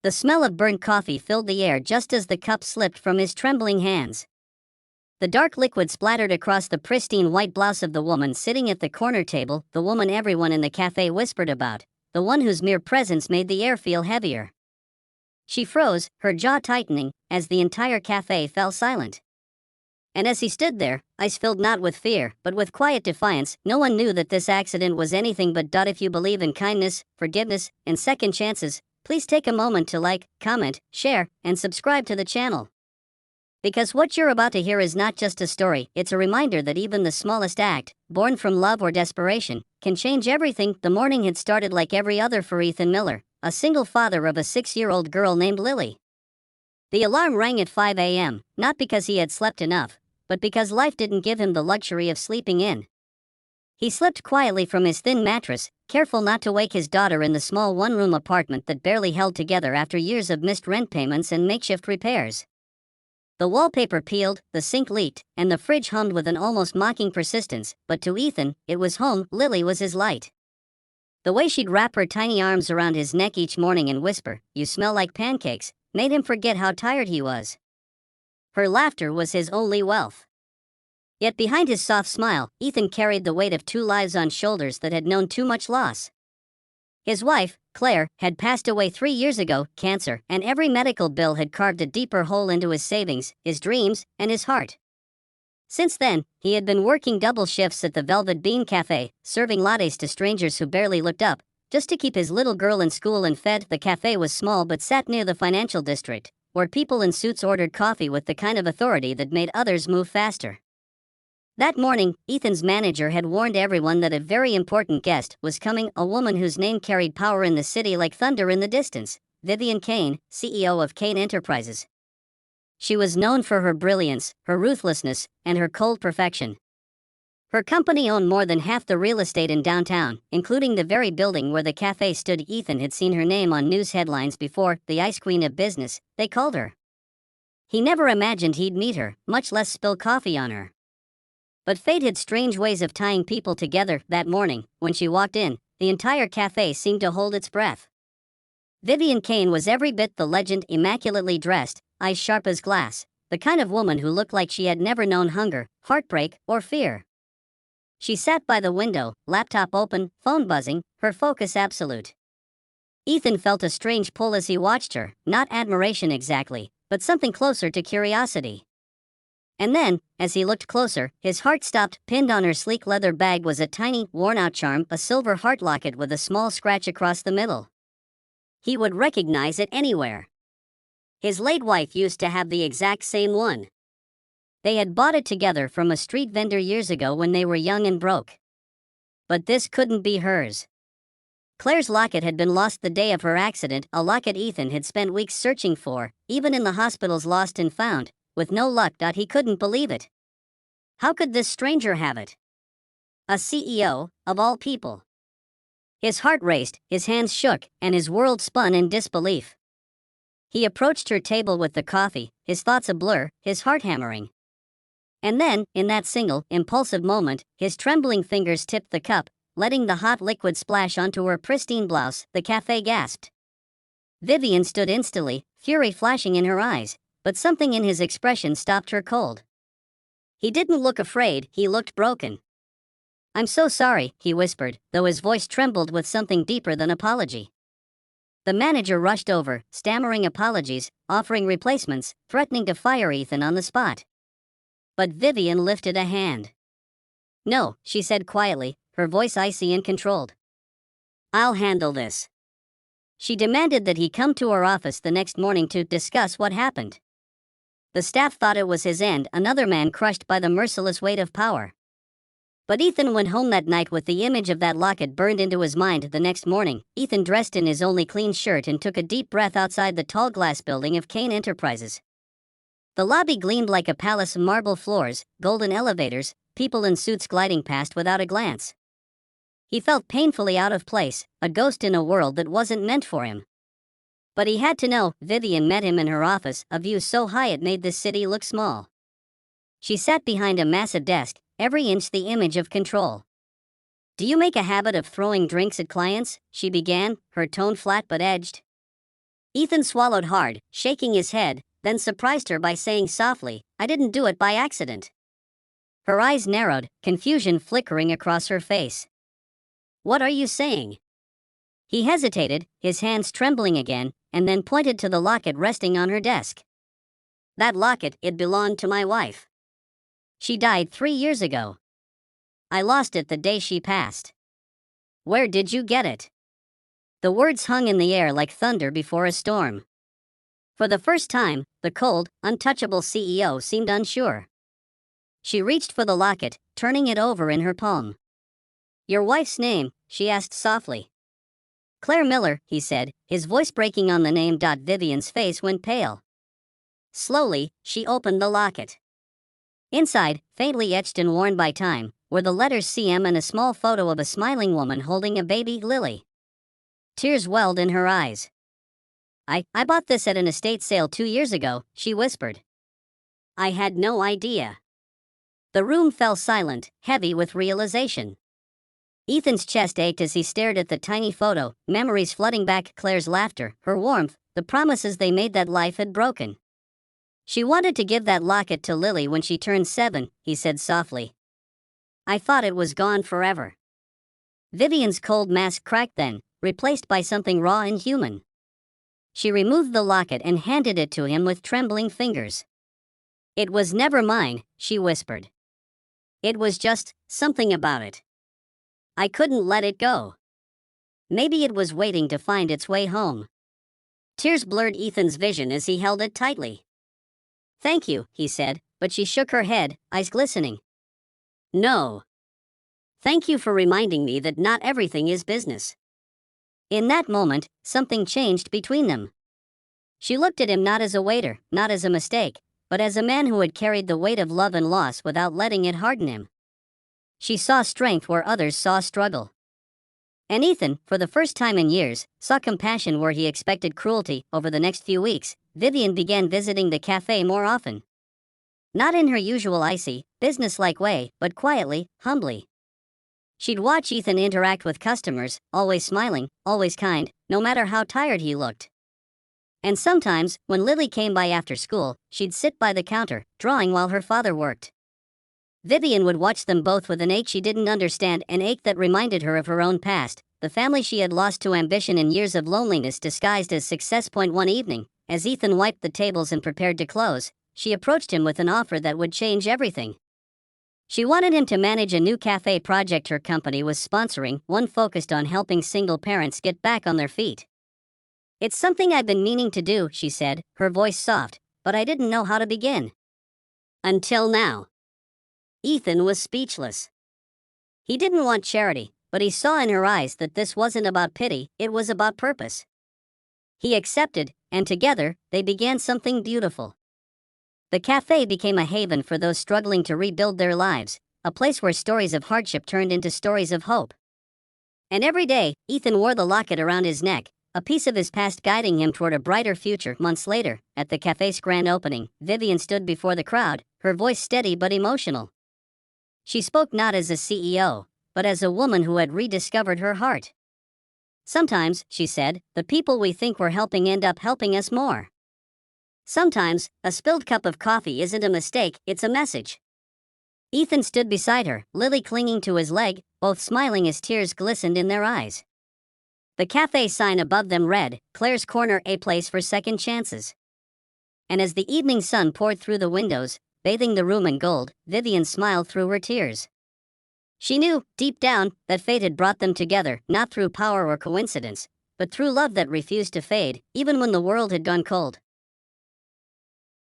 The smell of burnt coffee filled the air just as the cup slipped from his trembling hands. The dark liquid splattered across the pristine white blouse of the woman sitting at the corner table, the woman everyone in the cafe whispered about, the one whose mere presence made the air feel heavier. She froze, her jaw tightening, as the entire cafe fell silent. And as he stood there, ice-filled not with fear, but with quiet defiance, no one knew that this accident was anything but if you believe in kindness, forgiveness, and second chances, please take a moment to like, comment, share, and subscribe to the channel. Because what you're about to hear is not just a story, it's a reminder that even the smallest act, born from love or desperation, can change everything. The morning had started like every other for Ethan Miller, a single father of a 6-year-old girl named Lily. The alarm rang at 5 a.m., not because he had slept enough, but because life didn't give him the luxury of sleeping in. He slipped quietly from his thin mattress, careful not to wake his daughter in the small one-room apartment that barely held together after years of missed rent payments and makeshift repairs. The wallpaper peeled, the sink leaked, and the fridge hummed with an almost mocking persistence, but to Ethan, it was home. Lily was his light. The way she'd wrap her tiny arms around his neck each morning and whisper, "You smell like pancakes," made him forget how tired he was. Her laughter was his only wealth. Yet behind his soft smile, Ethan carried the weight of 2 lives on shoulders that had known too much loss. His wife, Claire, had passed away 3 years ago, cancer, and every medical bill had carved a deeper hole into his savings, his dreams, and his heart. Since then, he had been working double shifts at the Velvet Bean Cafe, serving lattes to strangers who barely looked up, just to keep his little girl in school and fed. The cafe was small but sat near the financial district, where people in suits ordered coffee with the kind of authority that made others move faster. That morning, Ethan's manager had warned everyone that a very important guest was coming, a woman whose name carried power in the city like thunder in the distance, Vivian Kane, CEO of Kane Enterprises. She was known for her brilliance, her ruthlessness, and her cold perfection. Her company owned more than half the real estate in downtown, including the very building where the cafe stood. Ethan had seen her name on news headlines before, the ice queen of business, they called her. He never imagined he'd meet her, much less spill coffee on her. But fate had strange ways of tying people together. That morning, when she walked in, the entire cafe seemed to hold its breath. Vivian Kane was every bit the legend, immaculately dressed, eyes sharp as glass, the kind of woman who looked like she had never known hunger, heartbreak, or fear. She sat by the window, laptop open, phone buzzing, her focus absolute. Ethan felt a strange pull as he watched her, not admiration exactly, but something closer to curiosity. And then, as he looked closer, his heart stopped. Pinned on her sleek leather bag was a tiny, worn-out charm, a silver heart locket with a small scratch across the middle. He would recognize it anywhere. His late wife used to have the exact same one. They had bought it together from a street vendor years ago when they were young and broke. But this couldn't be hers. Claire's locket had been lost the day of her accident, a locket Ethan had spent weeks searching for, even in the hospital's lost and found, with no luck. He couldn't believe it. How could this stranger have it? A CEO, of all people. His heart raced, his hands shook, and his world spun in disbelief. He approached her table with the coffee, his thoughts a blur, his heart hammering. And then, in that single, impulsive moment, his trembling fingers tipped the cup, letting the hot liquid splash onto her pristine blouse. The cafe gasped. Vivian stood instantly, fury flashing in her eyes, but something in his expression stopped her cold. He didn't look afraid, he looked broken. "I'm so sorry," he whispered, though his voice trembled with something deeper than apology. The manager rushed over, stammering apologies, offering replacements, threatening to fire Ethan on the spot. But Vivian lifted a hand. "No," she said quietly, her voice icy and controlled. "I'll handle this." She demanded that he come to her office the next morning to discuss what happened. The staff thought it was his end, another man crushed by the merciless weight of power. But Ethan went home that night with the image of that locket burned into his mind. The next morning, Ethan dressed in his only clean shirt and took a deep breath outside the tall glass building of Kane Enterprises. The lobby gleamed like a palace, marble floors, golden elevators, people in suits gliding past without a glance. He felt painfully out of place, a ghost in a world that wasn't meant for him. But he had to know. Vivian met him in her office, a view so high it made this city look small. She sat behind a massive desk, every inch the image of control. "Do you make a habit of throwing drinks at clients?" she began, her tone flat but edged. Ethan swallowed hard, shaking his head, then surprised her by saying softly, "I didn't do it by accident." Her eyes narrowed, confusion flickering across her face. "What are you saying?" He hesitated, his hands trembling again, and then pointed to the locket resting on her desk. "That locket, it belonged to my wife. She died 3 years ago. I lost it the day she passed." "Where did you get it?" The words hung in the air like thunder before a storm. For the first time, the cold, untouchable CEO seemed unsure. She reached for the locket, turning it over in her palm. "Your wife's name?" she asked softly. "Claire Miller," he said, his voice breaking on the name. Vivian's face went pale. Slowly, she opened the locket. Inside, faintly etched and worn by time, were the letters CM and a small photo of a smiling woman holding a baby, Lily. Tears welled in her eyes. I bought this at an estate sale 2 years ago," she whispered. "I had no idea." The room fell silent, heavy with realization. Ethan's chest ached as he stared at the tiny photo, memories flooding back: Claire's laughter, her warmth, the promises they made that life had broken. "She wanted to give that locket to Lily when she turned 7, he said softly. "I thought it was gone forever." Vivian's cold mask cracked then, replaced by something raw and human. She removed the locket and handed it to him with trembling fingers. "It was never mine," she whispered. "It was just something about it. I couldn't let it go. Maybe it was waiting to find its way home." Tears blurred Ethan's vision as he held it tightly. "Thank you," he said, but she shook her head, eyes glistening. "No. Thank you for reminding me that not everything is business." In that moment, something changed between them. She looked at him not as a waiter, not as a mistake, but as a man who had carried the weight of love and loss without letting it harden him. She saw strength where others saw struggle. And Ethan, for the first time in years, saw compassion where he expected cruelty. Over the next few weeks, Vivian began visiting the cafe more often. Not in her usual icy, business-like way, but quietly, humbly. She'd watch Ethan interact with customers, always smiling, always kind, no matter how tired he looked. And sometimes, when Lily came by after school, she'd sit by the counter, drawing while her father worked. Vivian would watch them both with an ache she didn't understand, an ache that reminded her of her own past, the family she had lost to ambition in years of loneliness disguised as success. One evening, as Ethan wiped the tables and prepared to close, she approached him with an offer that would change everything. She wanted him to manage a new cafe project her company was sponsoring, one focused on helping single parents get back on their feet. "It's something I've been meaning to do," she said, her voice soft, "but I didn't know how to begin." Until now. Ethan was speechless. He didn't want charity, but he saw in her eyes that this wasn't about pity, it was about purpose. He accepted, and together, they began something beautiful. The cafe became a haven for those struggling to rebuild their lives, a place where stories of hardship turned into stories of hope. And every day, Ethan wore the locket around his neck, a piece of his past guiding him toward a brighter future. Months later, at the cafe's grand opening, Vivian stood before the crowd, her voice steady but emotional. She spoke not as a CEO, but as a woman who had rediscovered her heart. "Sometimes," she said, "the people we think we're helping end up helping us more. Sometimes, a spilled cup of coffee isn't a mistake, it's a message." Ethan stood beside her, Lily clinging to his leg, both smiling as tears glistened in their eyes. The cafe sign above them read, "Claire's Corner, a place for second chances." And as the evening sun poured through the windows, bathing the room in gold, Vivian smiled through her tears. She knew, deep down, that fate had brought them together, not through power or coincidence, but through love that refused to fade, even when the world had gone cold.